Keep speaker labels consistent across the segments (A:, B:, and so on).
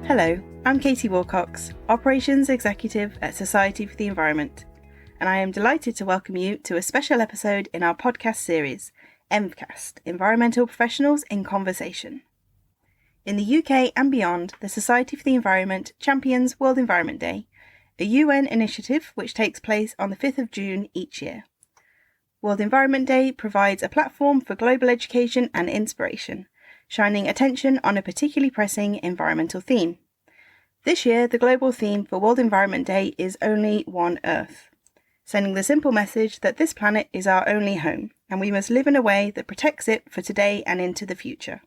A: Hello, I'm Katie Wilcox, Operations Executive at Society for the Environment, and I am delighted to welcome you to a special episode in our podcast series, EnvCast, Environmental Professionals in Conversation. In the UK and beyond, the Society for the Environment champions World Environment Day, a UN initiative which takes place on the 5th of June each year. World Environment Day provides a platform for global education and inspiration, shining attention on a particularly pressing environmental theme. This year, the global theme for World Environment Day is Only One Earth, sending the simple message that this planet is our only home, and we must live in a way that protects it for today and into the future.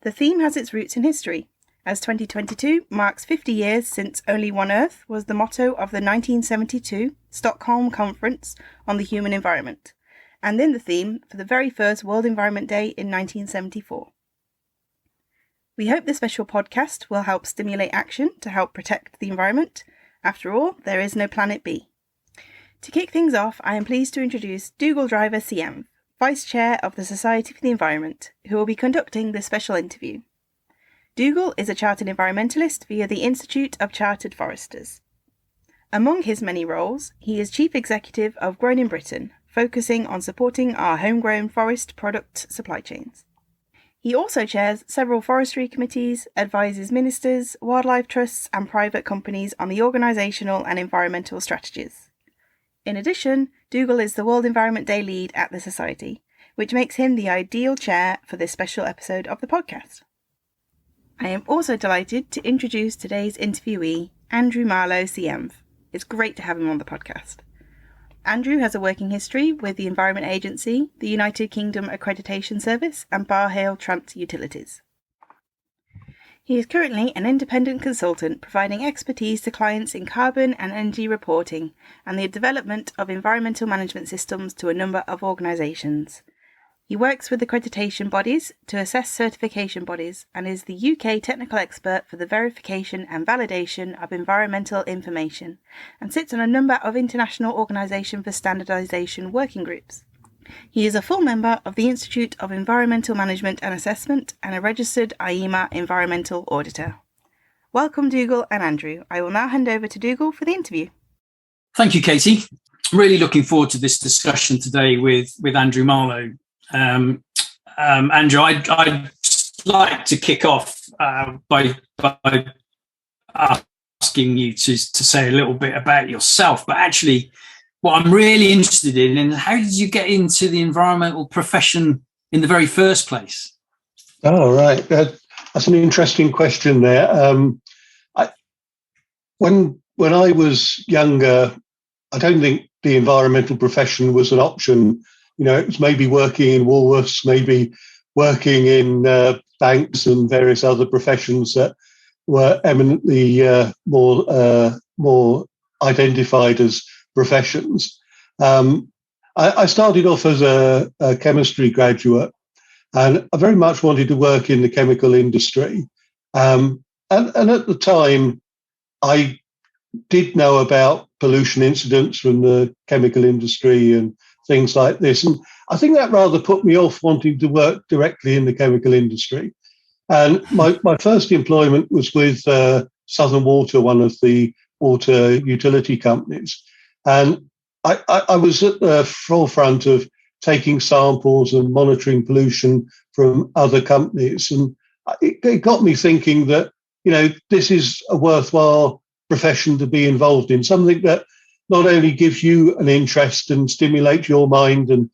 A: The theme has its roots in history, as 2022 marks 50 years since Only One Earth was the motto of the 1972 Stockholm Conference on the Human Environment, and then the theme for the very first World Environment Day in 1974. We hope this special podcast will help stimulate action to help protect the environment. After all, there is no planet B. To kick things off, I am pleased to introduce Dougal Driver CEnv, Vice Chair of the Society for the Environment, who will be conducting this special interview. Dougal is a Chartered Environmentalist via the Institute of Chartered Foresters. Among his many roles, he is Chief Executive of Grown in Britain, focusing on supporting our homegrown forest product supply chains. He also chairs several forestry committees, advises ministers, wildlife trusts and private companies on the organisational and environmental strategies. In addition, Dougal is the World Environment Day lead at the Society, which makes him the ideal chair for this special episode of the podcast. I am also delighted to introduce today's interviewee, Andrew Marlow CEnv. It's great to have him on the podcast. Andrew has a working history with the Environment Agency, the United Kingdom Accreditation Service and Bar Hill Trans Utilities. He is currently an independent consultant providing expertise to clients in carbon and energy reporting and the development of environmental management systems to a number of organisations. He works with accreditation bodies to assess certification bodies and is the UK technical expert for the verification and validation of environmental information and sits on a number of international organisation for Standardization Working Groups. He is a full member of the Institute of Environmental Management and Assessment and a registered IEMA environmental auditor. Welcome, Dougal and Andrew. I will now hand over to Dougal for the interview.
B: Thank you, Katie. Really looking forward to this discussion today with Andrew Marlow. Andrew, I'd like to kick off by asking you to say a little bit about yourself, but actually what I'm really interested in is how did you get into the environmental profession in the very first place?
C: Oh, right. That's an interesting question there. When I was younger, I don't think the environmental profession was an option. You know, it was maybe working in Woolworths, maybe working in banks and various other professions that were eminently more identified as professions. I started off as a chemistry graduate, and I very much wanted to work in the chemical industry. And at the time, I did know about pollution incidents from the chemical industry and things like this. And I think that rather put me off wanting to work directly in the chemical industry. And my first employment was with Southern Water, one of the water utility companies. And I was at the forefront of taking samples and monitoring pollution from other companies. And it got me thinking that, you know, this is a worthwhile profession to be involved in, something that not only gives you an interest and stimulates your mind and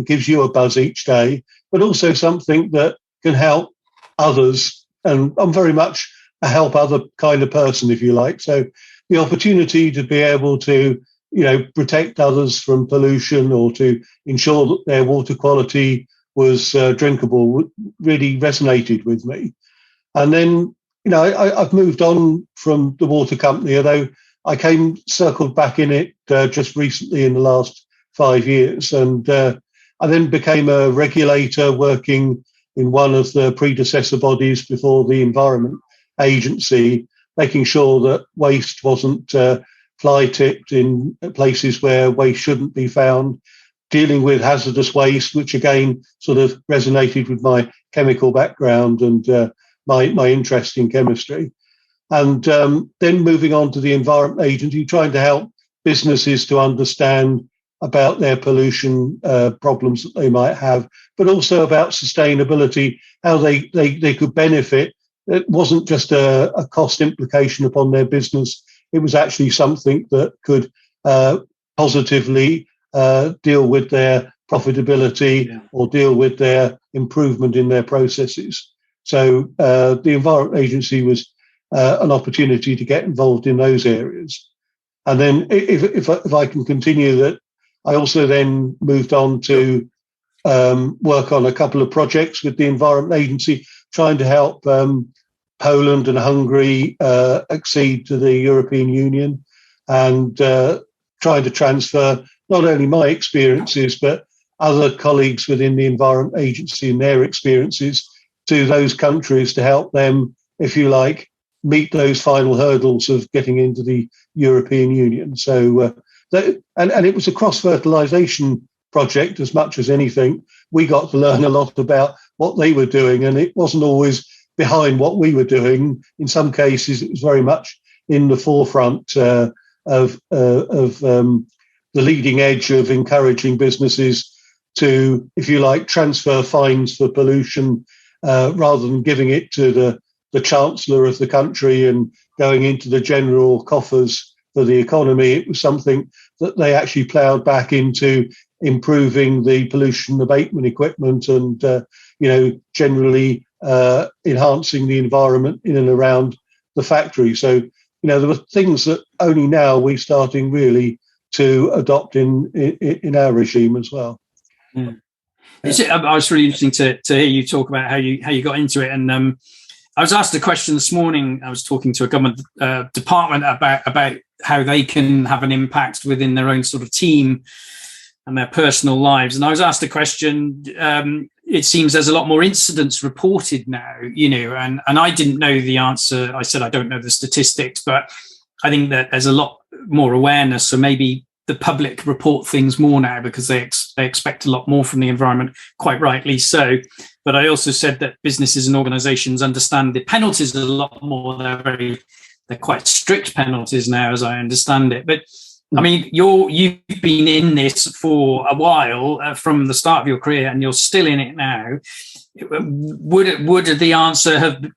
C: gives you a buzz each day, but also something that can help others. And I'm very much a help other kind of person, if you like. So the opportunity to be able to, you know, protect others from pollution or to ensure that their water quality was drinkable really resonated with me. And then, you know, I've moved on from the water company, although I circled back in it just recently in the last 5 years. And I then became a regulator working in one of the predecessor bodies before the Environment Agency, making sure that waste wasn't fly tipped in places where waste shouldn't be found, dealing with hazardous waste, which again sort of resonated with my chemical background, and my interest in chemistry. And then moving on to the Environment Agency, trying to help businesses to understand about their pollution problems that they might have, but also about sustainability, how they could benefit. It wasn't just a cost implication upon their business. It was actually something that could positively deal with their profitability or deal with their improvement in their processes. So the Environment Agency was an opportunity to get involved in those areas. And then if I can continue that, I also then moved on to work on a couple of projects with the Environment Agency, trying to help Poland and Hungary accede to the European Union, and trying to transfer not only my experiences, but other colleagues within the Environment Agency and their experiences to those countries to help them, if you like, meet those final hurdles of getting into the European Union. So, and it was a cross-fertilisation project as much as anything. We got to learn a lot about what they were doing, and it wasn't always behind what we were doing. In some cases, it was very much in the forefront of the leading edge of encouraging businesses to, if you like, transfer fines for pollution rather than giving it to the chancellor of the country and going into the general coffers for the economy. It was something that they actually ploughed back into improving the pollution abatement equipment and, generally enhancing the environment in and around the factory. So, there were things that only now we're starting really to adopt in our regime as well.
B: Mm. I was really interesting to hear you talk about how you got into it. And I was asked a question this morning. I was talking to a government department about how they can have an impact within their own sort of team and their personal lives. And I was asked a question. It seems there's a lot more incidents reported now, and I didn't know the answer. I said, I don't know the statistics, but I think that there's a lot more awareness. So maybe the public report things more now because they expect a lot more from the environment, quite rightly so. But I also said that businesses and organisations understand the penalties a lot more. They're quite strict penalties now, as I understand it. But I mean, you've been in this for a while from the start of your career, and you're still in it now.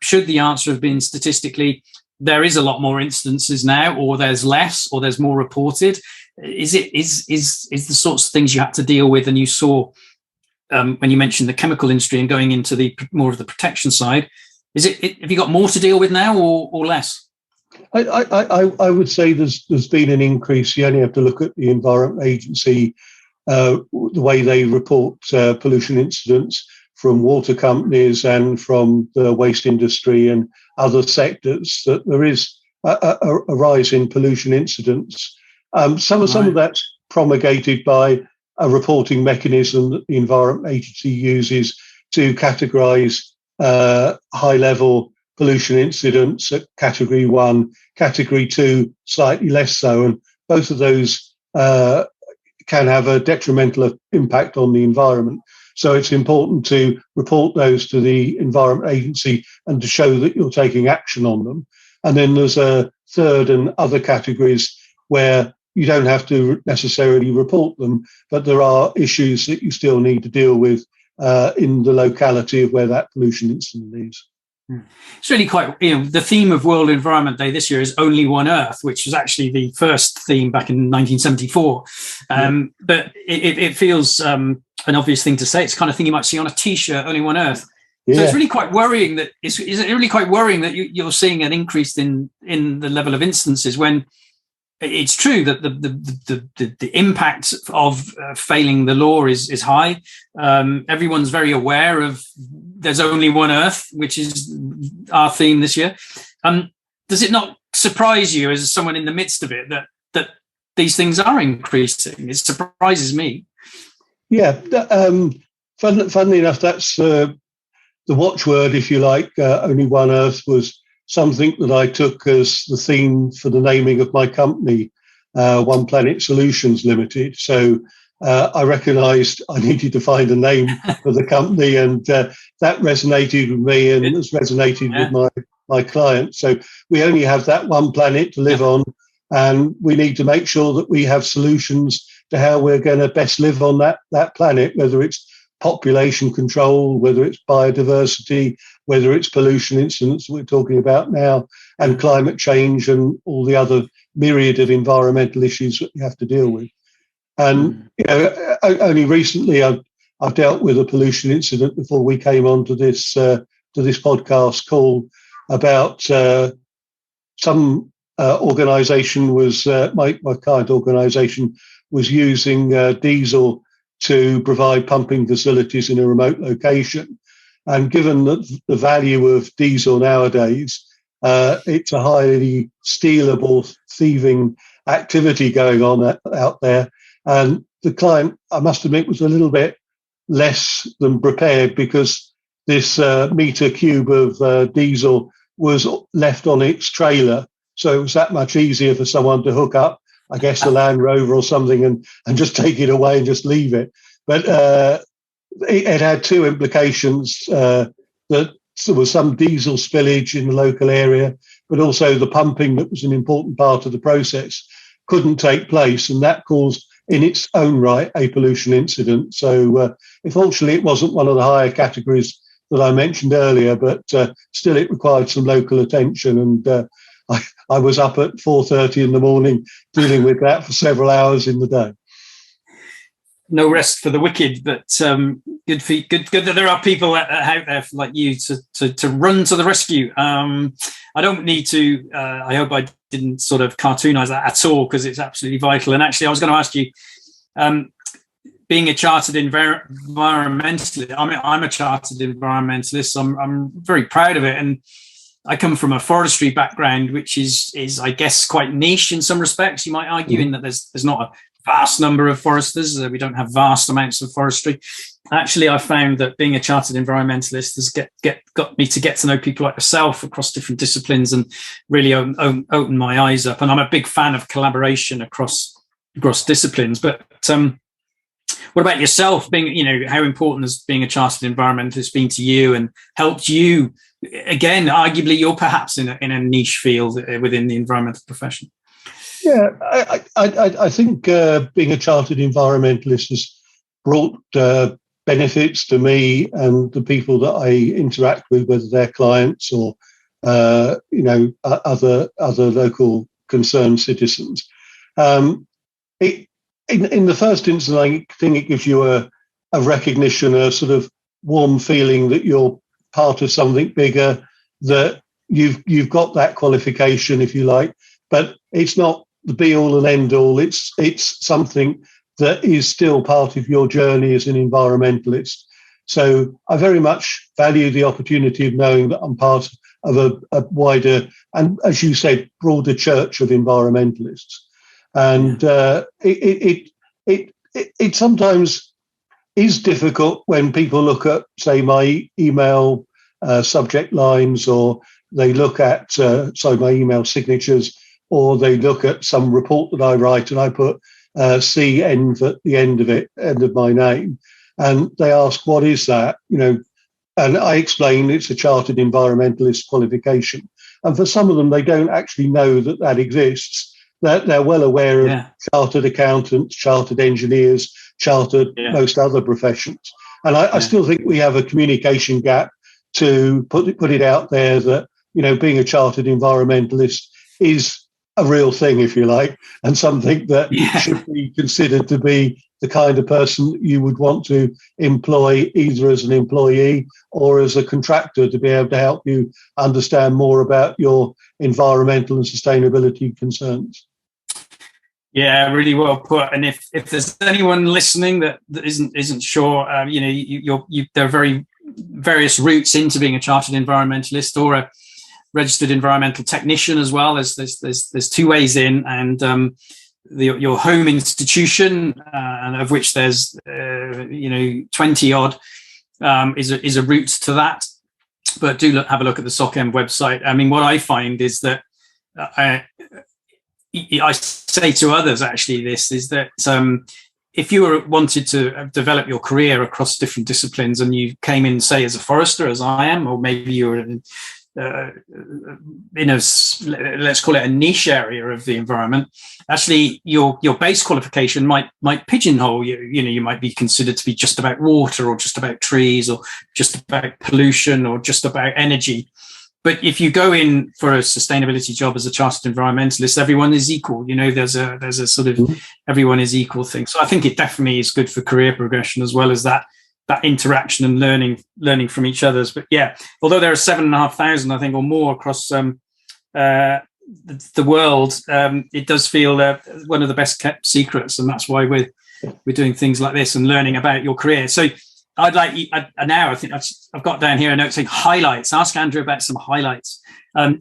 B: Should the answer have been statistically there is a lot more instances now, or there's less, or there's more reported? Is the sorts of things you had to deal with, and you saw when you mentioned the chemical industry and going into the more of the protection side? Have you got more to deal with now, or less?
C: I would say there's been an increase. You only have to look at the Environment Agency, the way they report pollution incidents from water companies and from the waste industry and other sectors, that there is a rise in pollution incidents. Some of that's promulgated by a reporting mechanism that the Environment Agency uses to categorise high-level pollution incidents at Category 1, Category 2 slightly less so, and both of those can have a detrimental impact on the environment. So it's important to report those to the Environment Agency and to show that you're taking action on them. And then there's a third and other categories where you don't have to necessarily report them, but there are issues that you still need to deal with in the locality of where that pollution incident is.
B: It's really quite, the theme of World Environment Day this year is Only One Earth, which was actually the first theme back in 1974. But it feels an obvious thing to say. It's the kind of thing you might see on a T-shirt, Only One Earth. Yeah. So it's really quite worrying that is it really quite worrying that you're seeing an increase in the level of instances when it's true that the impact of failing the law is high. Everyone's very aware of there's only one Earth, which is our theme this year. Does it not surprise you, as someone in the midst of it, that these things are increasing? It surprises me. Yeah,
C: funnily enough, that's the watchword, if you like. Only One Earth was something that I took as the theme for the naming of my company, onePlanet Solutions Limited. So I recognised I needed to find a name for the company, and that resonated with me and has resonated with my clients. So we only have that one planet to live on, and we need to make sure that we have solutions to how we're going to best live on that planet, whether it's population control, whether it's biodiversity, whether it's pollution incidents we're talking about now, and climate change and all the other myriad of environmental issues that we have to deal with. And only recently I've dealt with a pollution incident before we came on to this podcast call about some organisation was my client organisation was using diesel to provide pumping facilities in a remote location. And given that the value of diesel nowadays, it's a highly stealable, thieving activity going on out there. And the client, I must admit, was a little bit less than prepared, because this metre cube of diesel was left on its trailer. So it was that much easier for someone to hook up, I guess, a Land Rover or something and just take it away and just leave it. But it had two implications, that there was some diesel spillage in the local area, but also the pumping that was an important part of the process couldn't take place, and that caused in its own right a pollution incident. So unfortunately it wasn't one of the higher categories that I mentioned earlier, but still it required some local attention, and I was up at 4:30 in the morning dealing with that for several hours in the day.
B: No rest for the wicked, but good that there are people out there like you to run to the rescue. I don't need to. I hope I didn't sort of cartoonize that at all, because it's absolutely vital. And actually, I was going to ask you, being a chartered environmentalist, I'm a chartered environmentalist. I'm very proud of it, and I come from a forestry background, which is I guess quite niche in some respects. You might argue in that there's not a vast number of foresters. We don't have vast amounts of forestry. Actually, I found that being a chartered environmentalist has got me to get to know people like yourself across different disciplines and really open my eyes up. And I'm a big fan of collaboration across disciplines. But what about yourself? How important has being a chartered environmentalist been to you and helped you? Again, arguably, you're perhaps in a niche field within the environmental profession.
C: Yeah, I think being a chartered environmentalist has brought benefits to me and the people that I interact with, whether they're clients or other local concerned citizens. In the first instance, I think it gives you a recognition, a sort of warm feeling that you're part of something bigger, that you've got that qualification, if you like, but it's not the be all and end all. It's something that is still part of your journey as an environmentalist. So I very much value the opportunity of knowing that I'm part of a wider and, as you said, broader church of environmentalists. And it sometimes is difficult when people look at, say, my email subject lines, or they look at my email signatures, or they look at some report that I write and I put CEnv at the end of it, end of my name, and they ask, what is that? And I explain it's a Chartered Environmentalist qualification. And for some of them, they don't actually know that exists. They're well aware of chartered accountants, chartered engineers, chartered most other professions. And I still think we have a communication gap to put it out there that, being a chartered environmentalist is a real thing, if you like, and something that should be considered to be the kind of person you would want to employ either as an employee or as a contractor to be able to help you understand more about your environmental and sustainability concerns.
B: Yeah, really well put. And if there's anyone listening that isn't sure, there are very various routes into being a chartered environmentalist or a registered environmental technician as well. There's two ways in, and your home institution, and of which there's 20 odd, is a route to that. But do have a look at the CEnv website. I mean, what I find is that I say to others, actually, this is that if you wanted to develop your career across different disciplines and you came in, say, as a forester, as I am, or maybe you're in let's call it a niche area of the environment, actually your base qualification might pigeonhole you. You might be considered to be just about water, or just about trees, or just about pollution, or just about energy. But if you go in for a sustainability job as a chartered environmentalist, everyone is equal. There's a sort of everyone is equal thing. So I think it definitely is good for career progression, as well as that interaction and learning from each other's. But yeah, although there are 7,500, I think, or more across the world, it does feel one of the best kept secrets, and that's why we're doing things like this and learning about your career. So I'd like now, I think I've got down here a note saying highlights. Ask Andrew about some highlights.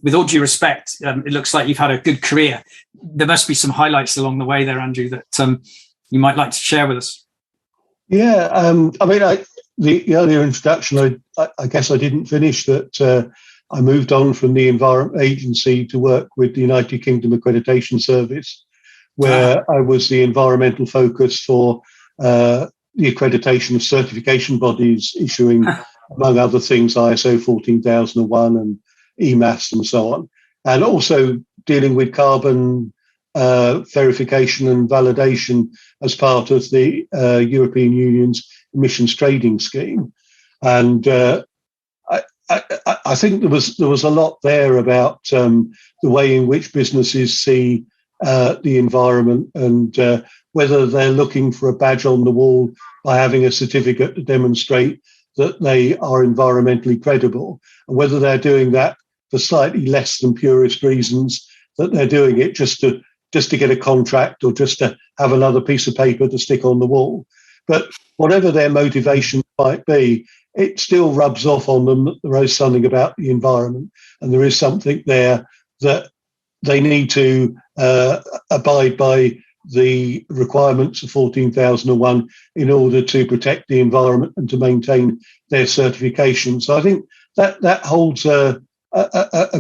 B: With all due respect, it looks like you've had a good career. There must be some highlights along the way there, Andrew, that you might like to share with us.
C: Yeah, the earlier introduction, I guess I didn't finish that. I moved on from the Environment Agency to work with the United Kingdom Accreditation Service, where I was the environmental focus for the accreditation of certification bodies issuing, among other things, ISO 14001 and EMAS and so on, and also dealing with carbon verification and validation as part of the European Union's emissions trading scheme. And I think there was a lot there about the way in which businesses see the environment, and whether they're looking for a badge on the wall by having a certificate to demonstrate that they are environmentally credible, and whether they're doing that for slightly less than purist reasons, that they're doing it just to get a contract, or just to have another piece of paper to stick on the wall. But whatever their motivation might be, it still rubs off on them that there is something about the environment, and there is something there that they need to abide by the requirements of 14,001 in order to protect the environment and to maintain their certification. So I think that holds a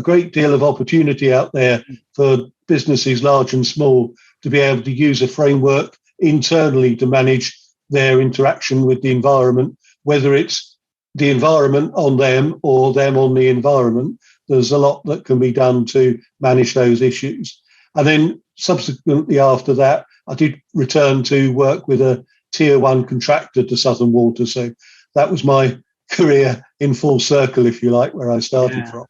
C: great deal of opportunity out there for businesses large and small to be able to use a framework internally to manage their interaction with the environment, whether it's the environment on them or them on the environment. There's a lot that can be done to manage those issues. And then subsequently after that, I did return to work with a tier 1 contractor to Southern Water. So that was my career in full circle, if you like, where I started from.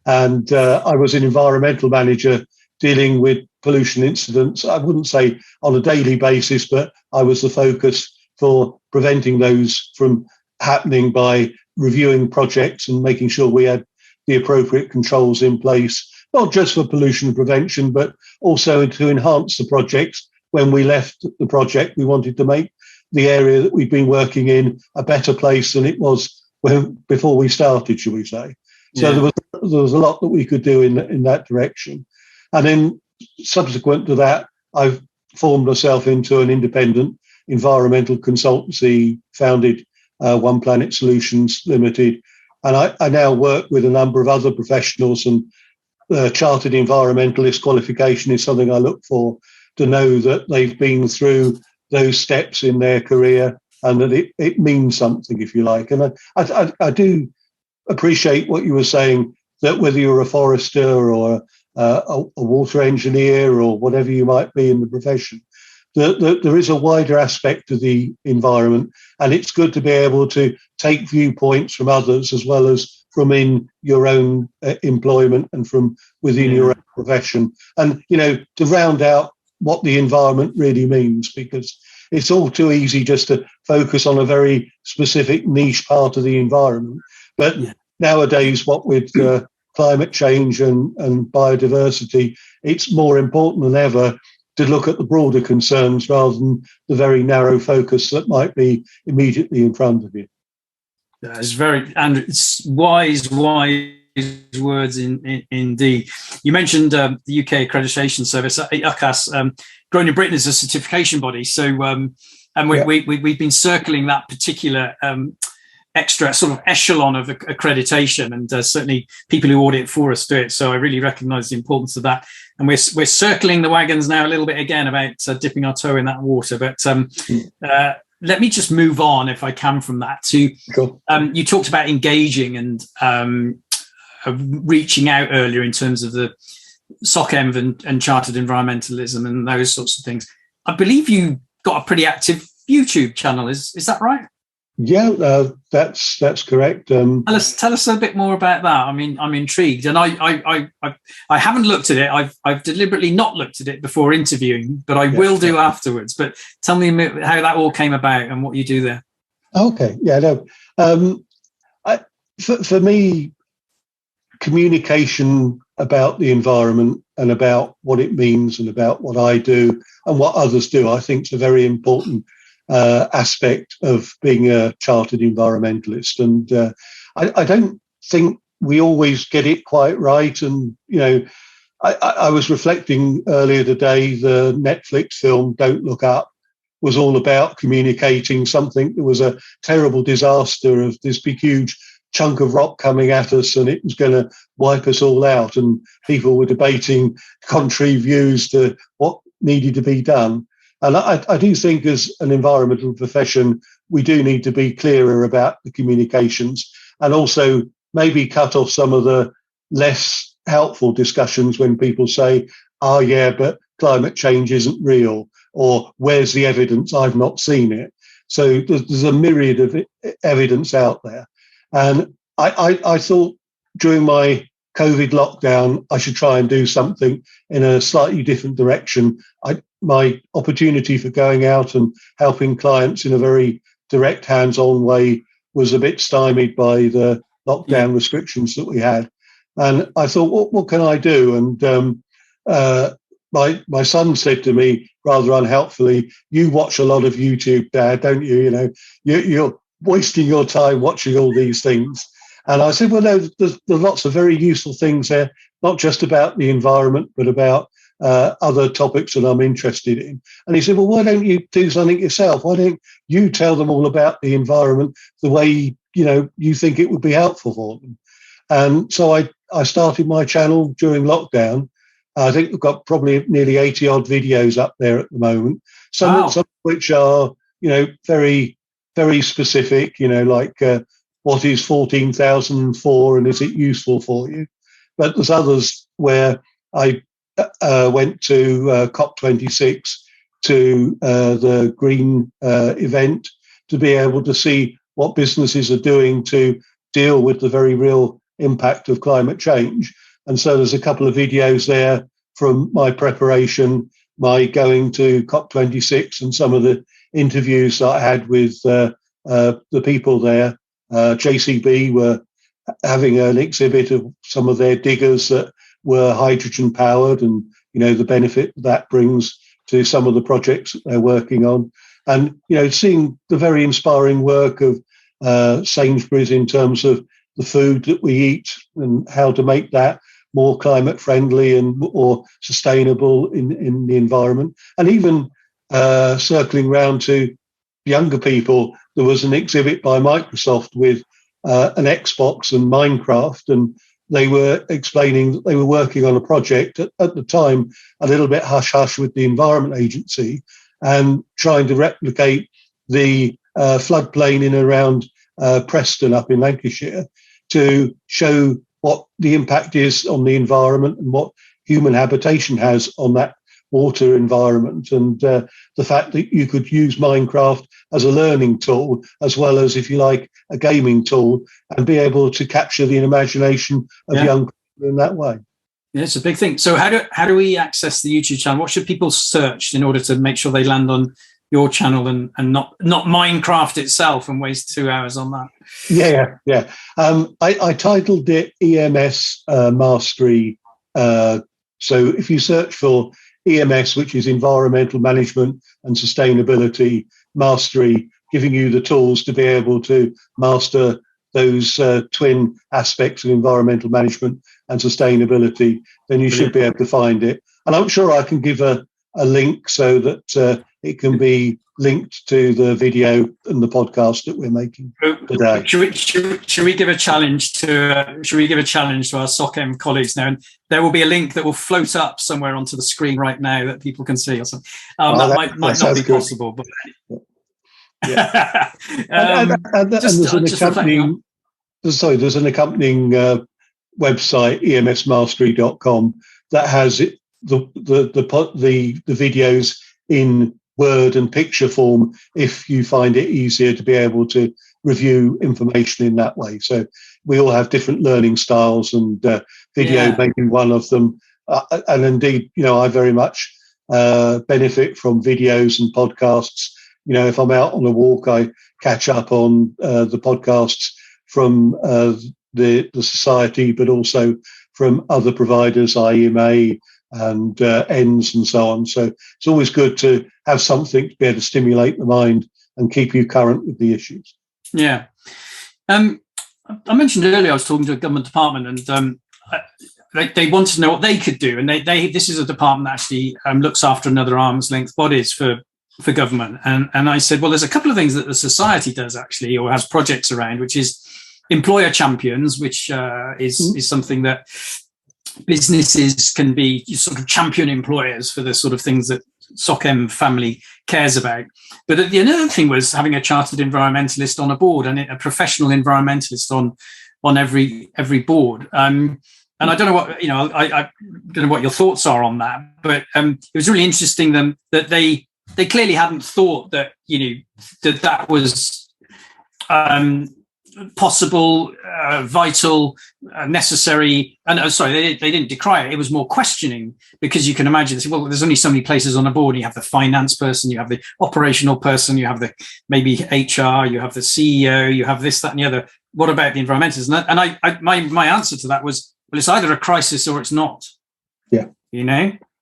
C: And I was an environmental manager dealing with pollution incidents. I wouldn't say on a daily basis, but I was the focus for preventing those from happening by reviewing projects and making sure we had the appropriate controls in place, not just for pollution prevention, but also to enhance the projects. When we left the project, we wanted to make the area that we've been working in a better place than it was before we started, shall we say. So there was a lot that we could do in that direction. And then subsequent to that, I've formed myself into an independent environmental consultancy, founded onePlanet Solutions Limited. And I now work with a number of other professionals, and Chartered Environmentalist qualification is something I look for, to know that they've been through those steps in their career and that it means something, if you like. And I do appreciate what you were saying, that whether you're a forester or a water engineer or whatever you might be in the profession, that there is a wider aspect to the environment, and it's good to be able to take viewpoints from others as well as from in your own employment and from within your own profession, and to round out what the environment really means, because it's all too easy just to focus on a very specific niche part of the environment. But nowadays, what with climate change and biodiversity, it's more important than ever to look at the broader concerns rather than the very narrow focus that might be immediately in front of you.
B: That's it's wise words indeed. You mentioned the UK Accreditation Service, EnvCast, Grown in Britain is a certification body. So, and we've been circling that particular extra sort of echelon of accreditation, and certainly people who audit for us do it. So I really recognise the importance of that. And we're circling the wagons now a little bit again about dipping our toe in that water. But let me just move on, if I can, from that to
C: cool.
B: You talked about engaging and reaching out earlier in terms of the CEnv and Chartered Environmentalism and those sorts of things. I believe you got a pretty active YouTube channel. Is that right?
C: Yeah, that's correct.
B: Tell us a bit more about that. I mean, I'm intrigued, and I haven't looked at it. I've deliberately not looked at it before interviewing, but I will do afterwards. But tell me how that all came about and what you do there.
C: Okay, yeah, no. For me, communication about the environment and about what it means and about what I do and what others do, I think is a very important aspect of being a chartered environmentalist. And I don't think we always get it quite right. And, I was reflecting earlier today, the Netflix film Don't Look Up was all about communicating something that was a terrible disaster of this big, huge chunk of rock coming at us, and it was going to wipe us all out. And people were debating contrary views to what needed to be done. And I do think as an environmental profession, we do need to be clearer about the communications and also maybe cut off some of the less helpful discussions when people say, oh, yeah, but climate change isn't real, or where's the evidence? I've not seen it. So there's a myriad of evidence out there. And I thought during my COVID lockdown, I should try and do something in a slightly different direction. My opportunity for going out and helping clients in a very direct, hands-on way was a bit stymied by the lockdown restrictions that we had. And I thought, what can I do? And my son said to me rather unhelpfully, "You watch a lot of YouTube, Dad, don't you? You're wasting your time watching all these things." And I said, well, no, there's lots of very useful things there, not just about the environment, but about other topics that I'm interested in. And he said, well, why don't you do something yourself? Why don't you tell them all about the environment the way, you think it would be helpful for them? And so I started my channel during lockdown. I think we've got probably nearly 80 odd videos up there at the moment. Some of which are, very, very specific, like what is 14,004 and is it useful for you? But there's others where I went to COP26 to the green event to be able to see what businesses are doing to deal with the very real impact of climate change. And so there's a couple of videos there from my preparation, my going to COP26 and some of the interviews that I had with the people there. JCB were having an exhibit of some of their diggers that were hydrogen powered and, the benefit that brings to some of the projects that they're working on. And, seeing the very inspiring work of Sainsbury's in terms of the food that we eat and how to make that more climate friendly and or sustainable in the environment. And even circling round to younger people, there was an exhibit by Microsoft with an Xbox and Minecraft, and they were explaining that they were working on a project at the time, a little bit hush-hush with the Environment Agency, and trying to replicate the floodplain in and around Preston up in Lancashire to show what the impact is on the environment and what human habitation has on that water environment, and the fact that you could use Minecraft as a learning tool as well as, if you like, a gaming tool, and be able to capture the imagination of young people in that way.
B: Yeah, it's a big thing. So how do we access the YouTube channel? What should people search in order to make sure they land on your channel and not Minecraft itself and waste 2 hours on that?
C: Yeah. I titled it EMS Mastery. So if you search for EMS, which is Environmental Management and Sustainability Mastery, giving you the tools to be able to master those twin aspects of environmental management and sustainability, then you should be able to find it. And I'm sure I can give a a link so that it can be linked to the video and the podcast that we're making today.
B: Should we give a challenge to our CEnv colleagues now? And there will be a link that will float up somewhere onto the screen right now that people can see or something. That might not be possible, but
C: yeah. There's an accompanying website, emsmastery.com, that has the videos in word and picture form if you find it easier to be able to review information in that way. So we all have different learning styles, and video being one of them. And indeed, I very much benefit from videos and podcasts. If I'm out on a walk, I catch up on the podcasts from the society, but also from other providers, IEMA and ENVs and so on. So it's always good to have something to be able to stimulate the mind and keep you current with the issues.
B: Yeah. I mentioned earlier I was talking to a government department, and they wanted to know what they could do. And this is a department that actually looks after another arm's length bodies for government. And I said, well, there's a couple of things that the society does actually, or has projects around, which is employer champions, which is something that businesses can be sort of champion employers for the sort of things that CEnv family cares about. But the other thing was having a chartered environmentalist on a board, and a professional environmentalist on every board. And I don't know what I don't know what your thoughts are on that, but it was really interesting that they clearly hadn't thought that that was possible, vital, necessary. And they didn't decry it. It was more questioning, because you can imagine, well, there's only so many places on a board. You have the finance person, you have the operational person, you have the maybe HR, you have the CEO, you have this, that, and the other. What about the environmentalists? And my answer to that was, well, it's either a crisis or it's not.
C: Yeah.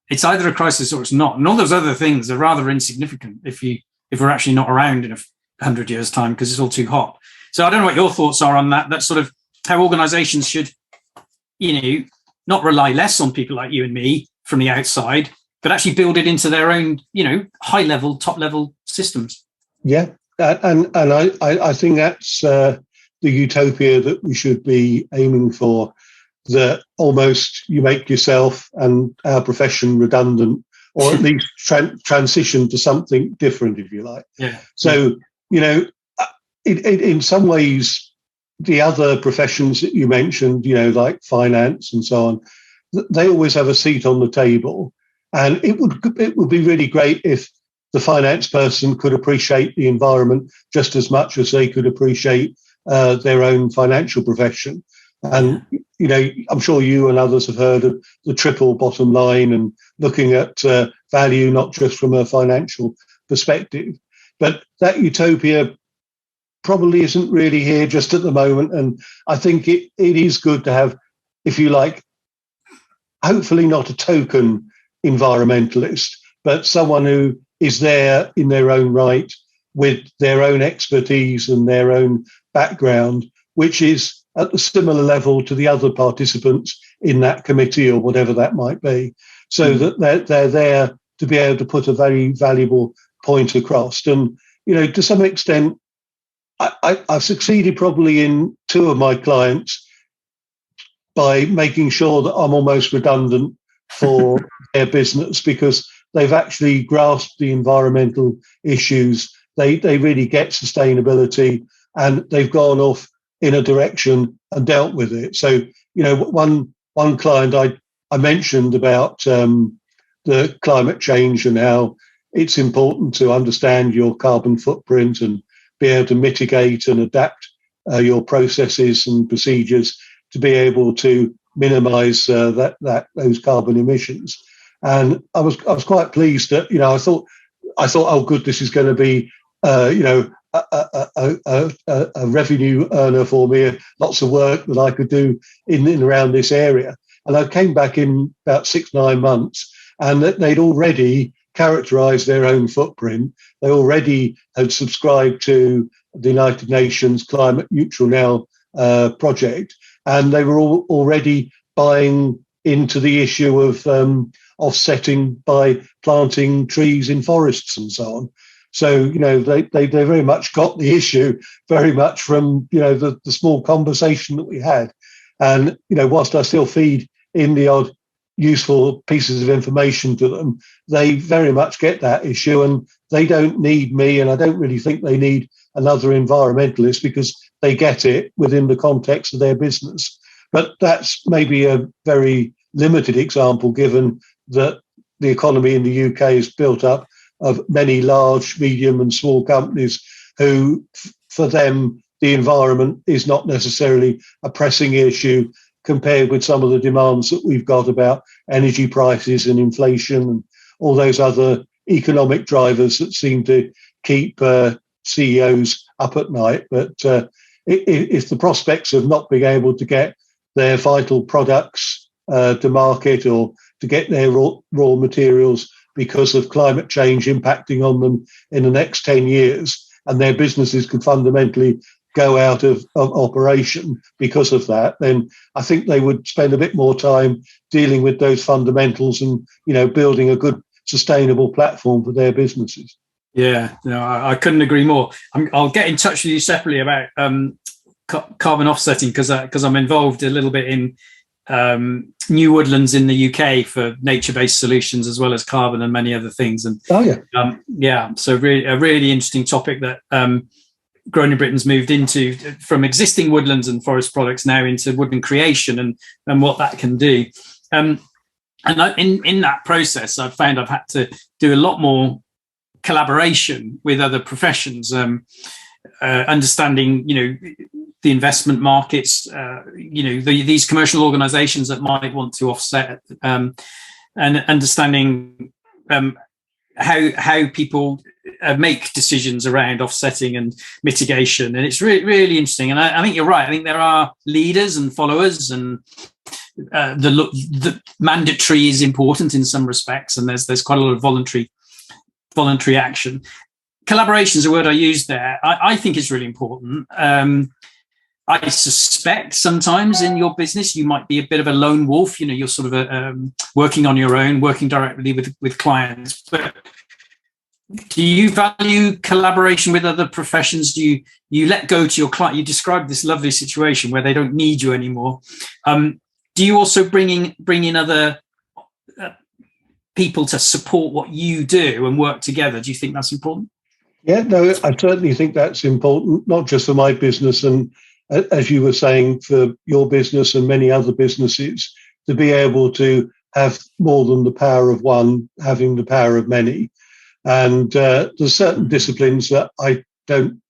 B: It's either a crisis or it's not. And all those other things are rather insignificant if we're actually not around in 100 years' time, because it's all too hot. So I don't know what your thoughts are on that. That's sort of how organisations should, not rely less on people like you and me from the outside, but actually build it into their own, high level, top level systems.
C: Yeah, and I think that's the utopia that we should be aiming for. That almost you make yourself and our profession redundant, or at least transition to something different, if you like.
B: Yeah.
C: So in some ways, the other professions that you mentioned, like finance and so on, they always have a seat on the table. And it would be really great if the finance person could appreciate the environment just as much as they could appreciate their own financial profession. And, I'm sure you and others have heard of the triple bottom line and looking at value, not just from a financial perspective. But that utopia probably isn't really here just at the moment. And I think it is good to have, if you like, hopefully not a token environmentalist, but someone who is there in their own right with their own expertise and their own background, which is at a similar level to the other participants in that committee or whatever that might be, so that they're there to be able to put a very valuable point across. And, to some extent, I've succeeded probably in two of my clients by making sure that I'm almost redundant for their business, because they've actually grasped the environmental issues. They really get sustainability, and they've gone off in a direction and dealt with it. So, one client I mentioned about the climate change and how it's important to understand your carbon footprint and be able to mitigate and adapt your processes and procedures to be able to minimise those carbon emissions. And I was quite pleased that I thought, oh, good, this is going to be a revenue earner for me, lots of work that I could do in and around this area. And I came back in about 6-9 months, and they'd already characterised their own footprint. They already had subscribed to the United Nations Climate Neutral Now project, and they were already buying into the issue of offsetting by planting trees in forests and so on. So, they very much got the issue very much from, the small conversation that we had. And, whilst I still feed in the odd useful pieces of information to them, they very much get that issue, and they don't need me, and I don't really think they need another environmentalist, because they get it within the context of their business. But that's maybe a very limited example, given that the economy in the UK is built up of many large, medium and small companies who, for them, the environment is not necessarily a pressing issue compared with some of the demands that we've got about energy prices and inflation and all those other economic drivers that seem to keep CEOs up at night. But if the prospects of not being able to get their vital products to market, or to get their raw materials because of climate change impacting on them in the next 10 years, and their businesses could fundamentally go out of operation because of that, then I think they would spend a bit more time dealing with those fundamentals and, building a good, sustainable platform for their businesses.
B: Yeah, I couldn't agree more. I'll get in touch with you separately about carbon offsetting, because I'm involved a little bit in new woodlands in the UK for nature-based solutions, as well as carbon and many other things. And so really a really interesting topic that Grown in Britain's moved into, from existing woodlands and forest products now into woodland creation and what that can do. And in that process, I've found I've had to do a lot more collaboration with other professions, understanding, the investment markets, these commercial organisations that might want to offset, and understanding how people make decisions around offsetting and mitigation. And it's really, really interesting. And I think you're right. I think there are leaders and followers, and the mandatory is important in some respects, and there's quite a lot of voluntary action. Collaboration is a word I used there. I think it's really important. I suspect sometimes in your business you might be a bit of a lone wolf. You're sort of working on your own, working directly with clients. But do you value collaboration with other professions? Do you let go to your client? You described this lovely situation where they don't need you anymore. Do you also bring in other people to support what you do and work together? Do you think that's important?
C: Yeah, no, I certainly think that's important, not just for my business, and as you were saying, for your business and many other businesses, to be able to have more than the power of one, having the power of many. And there's certain disciplines that I don't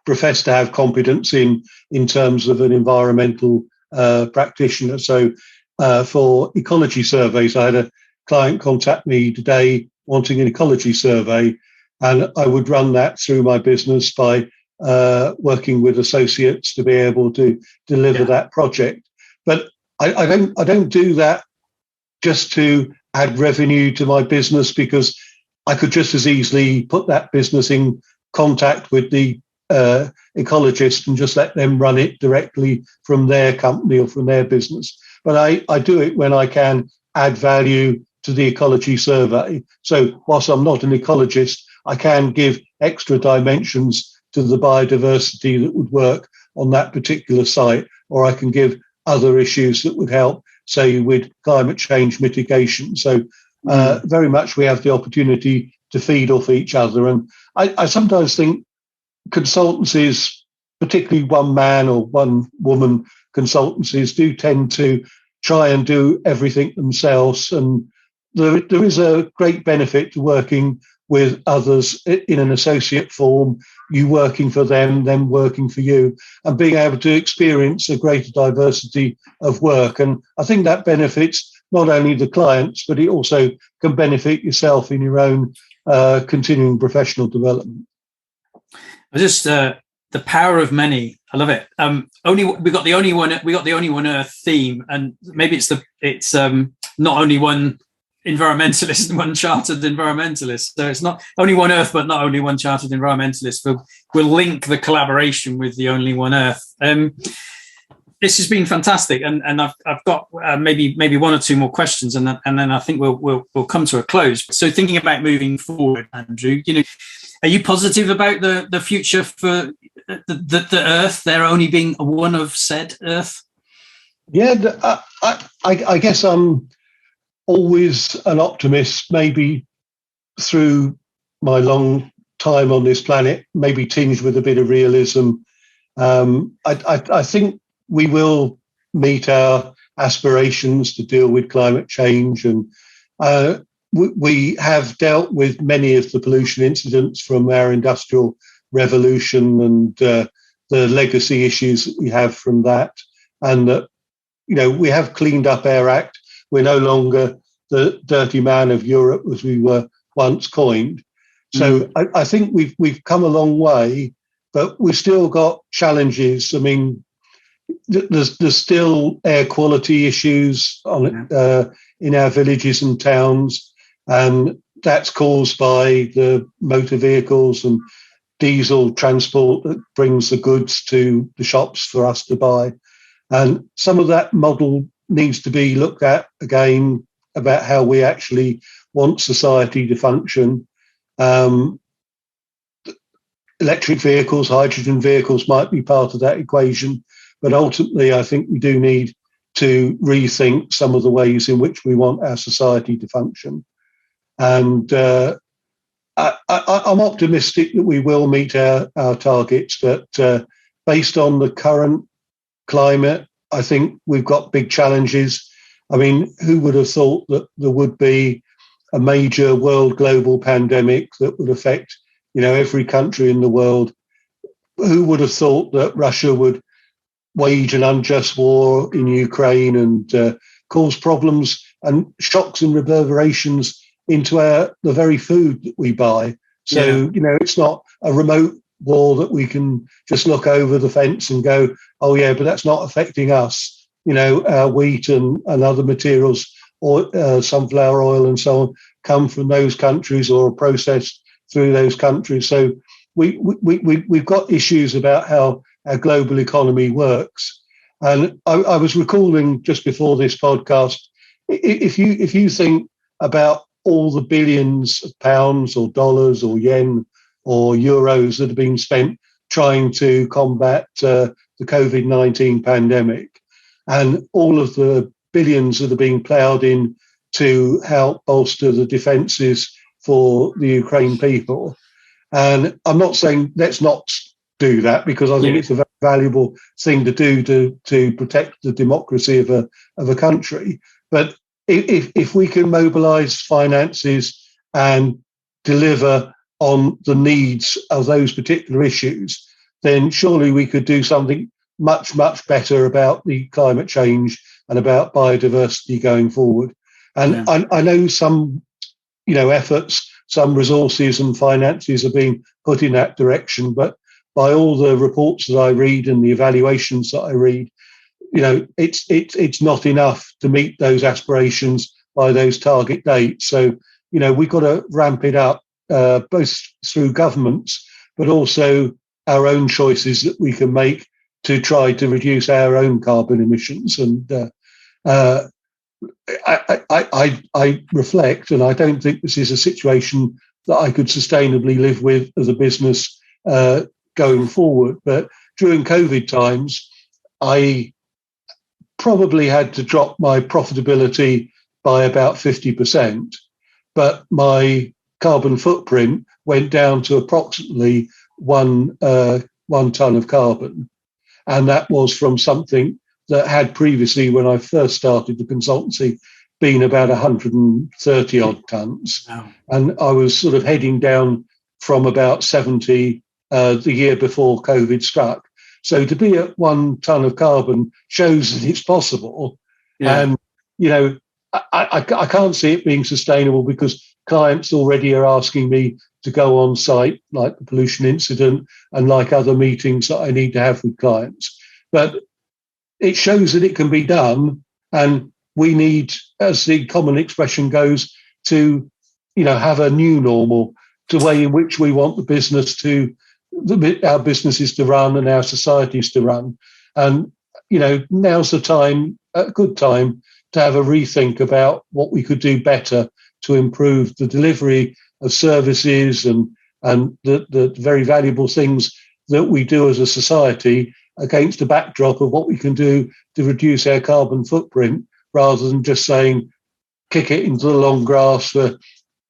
C: profess to have competence in terms of an environmental practitioner. So for ecology surveys, I had a client contact me today wanting an ecology survey, and I would run that through my business by working with associates to be able to deliver that project. But I don't do that just to add revenue to my business, because I could just as easily put that business in contact with the ecologist and just let them run it directly from their company or from their business. But I do it when I can add value to the ecology survey. So whilst I'm not an ecologist, I can give extra dimensions to the biodiversity that would work on that particular site, or I can give other issues that would help, say, with climate change mitigation. So very much we have the opportunity to feed off each other. And I sometimes think consultancies, particularly one man or one woman consultancies, do tend to try and do everything themselves. And there is a great benefit to working with others in an associate form, you working for them working for you, and being able to experience a greater diversity of work. And I think that benefits not only the clients, but it also can benefit yourself in your own continuing professional development.
B: The power of many. I love it. We got the only one Earth theme, and maybe it's not only one environmentalist and one chartered environmentalist. So it's not only one Earth, but not only one chartered environmentalist. We'll link the collaboration with the only one Earth. this has been fantastic, and I've got maybe one or two more questions, and then I think we'll come to a close. So thinking about moving forward, Andrew, are you positive about the future for the Earth? There only being one of said Earth.
C: Yeah, I guess I'm always an optimist. Maybe through my long time on this planet, maybe tinged with a bit of realism. I think we will meet our aspirations to deal with climate change, and we have dealt with many of the pollution incidents from our industrial revolution and the legacy issues that we have from that, and that we have cleaned up our act. We're no longer the dirty man of Europe as we were once coined. So I think we've come a long way, but we've still got challenges. I mean, there's still air quality issues in our villages and towns, and that's caused by the motor vehicles and diesel transport that brings the goods to the shops for us to buy. And some of that model needs to be looked at again about how we actually want society to function. Electric vehicles, hydrogen vehicles might be part of that equation, but ultimately I think we do need to rethink some of the ways in which we want our society to function. And I'm optimistic that we will meet our targets, but based on the current climate, I think we've got big challenges. I mean, who would have thought that there would be a major world global pandemic that would affect, every country in the world? Who would have thought that Russia would wage an unjust war in Ukraine and cause problems and shocks and reverberations into the very food that we buy? So, it's not a remote war that we can just look over the fence and go, oh, yeah, but that's not affecting us. Our wheat and other materials, or sunflower oil and so on, come from those countries or are processed through those countries. So we've got issues about how our global economy works. And I was recalling just before this podcast, if you think about all the billions of pounds or dollars or yen or euros that have been spent trying to combat the COVID-19 pandemic, and all of the billions that are being ploughed in to help bolster the defences for the Ukraine people. And I'm not saying let's not do that, because I think it's a very valuable thing to do to protect the democracy of a country. But if we can mobilise finances and deliver on the needs of those particular issues, then surely we could do something much, much better about the climate change and about biodiversity going forward. And I know some, efforts, some resources and finances are being put in that direction, but by all the reports that I read and the evaluations that I read, it's not enough to meet those aspirations by those target dates. So, we've got to ramp it up, both through governments, but also our own choices that we can make to try to reduce our own carbon emissions. And I reflect, and I don't think this is a situation that I could sustainably live with as a business going forward. But during COVID times, I probably had to drop my profitability by about 50%, but my carbon footprint went down to approximately one ton of carbon. And that was from something that had previously, when I first started the consultancy, been about 130 odd tons. Wow. And I was sort of heading down from about 70 the year before COVID struck. So to be at 1 ton of carbon shows that it's possible. Yeah. And, I can't see it being sustainable, because clients already are asking me to go on site, like the pollution incident and like other meetings that I need to have with clients. But it shows that it can be done, and we need, as the common expression goes, to have a new normal, the way in which we want our businesses to run and our societies to run. And now's the time, a good time, to have a rethink about what we could do better to improve the delivery of services and the very valuable things that we do as a society against a backdrop of what we can do to reduce our carbon footprint, rather than just saying, kick it into the long grass for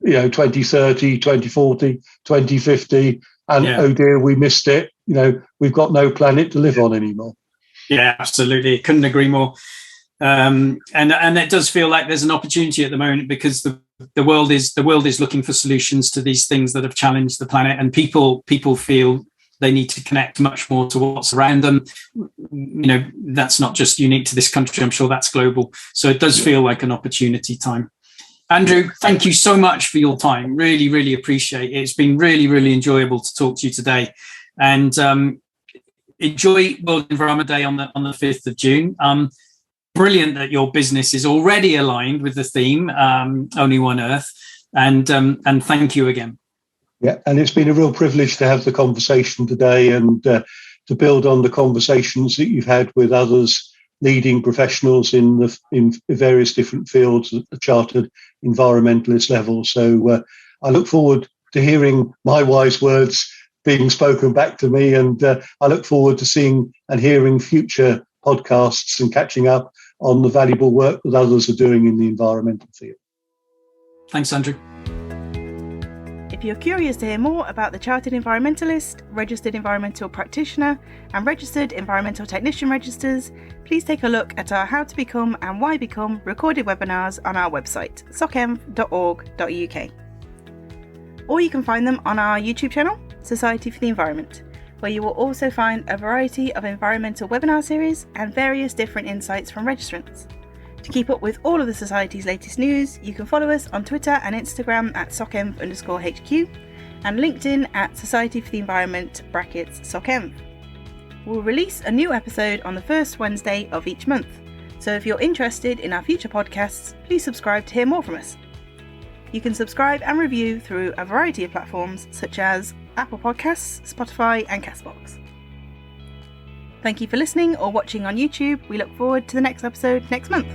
C: 2030, 2040, 2050, and oh dear, we missed it. We've got no planet to live on anymore.
B: Yeah, absolutely. Couldn't agree more. And it does feel like there's an opportunity at the moment, because the world is looking for solutions to these things that have challenged the planet, and people feel they need to connect much more to what's around them. That's not just unique to this country. I'm sure that's global. So it does feel like an opportunity time. Andrew, thank you so much for your time. Really, really appreciate it. It's been really, really enjoyable to talk to you today. And enjoy World Environment Day on the 5th of June. Brilliant that your business is already aligned with the theme, Only One Earth. And thank you again.
C: Yeah, and it's been a real privilege to have the conversation today, and to build on the conversations that you've had with others, leading professionals in various different fields at the Chartered Environmentalist level. So I look forward to hearing my wise words being spoken back to me, and I look forward to seeing and hearing future podcasts and catching up on the valuable work that others are doing in the environmental field.
B: Thanks, Andrew.
A: If you're curious to hear more about the Chartered Environmentalist, Registered Environmental Practitioner and Registered Environmental Technician registers, please take a look at our How to Become and Why Become recorded webinars on our website, socenv.org.uk. Or you can find them on our YouTube channel, Society for the Environment, where you will also find a variety of environmental webinar series and various different insights from registrants. To keep up with all of the Society's latest news, you can follow us on Twitter and Instagram at socenv_HQ and LinkedIn at Society for the Environment (SOCEnv). We'll release a new episode on the first Wednesday of each month, so if you're interested in our future podcasts, please subscribe to hear more from us. You can subscribe and review through a variety of platforms such as Apple Podcasts, Spotify and Castbox. Thank you for listening or watching on YouTube. We look forward to the next episode next month.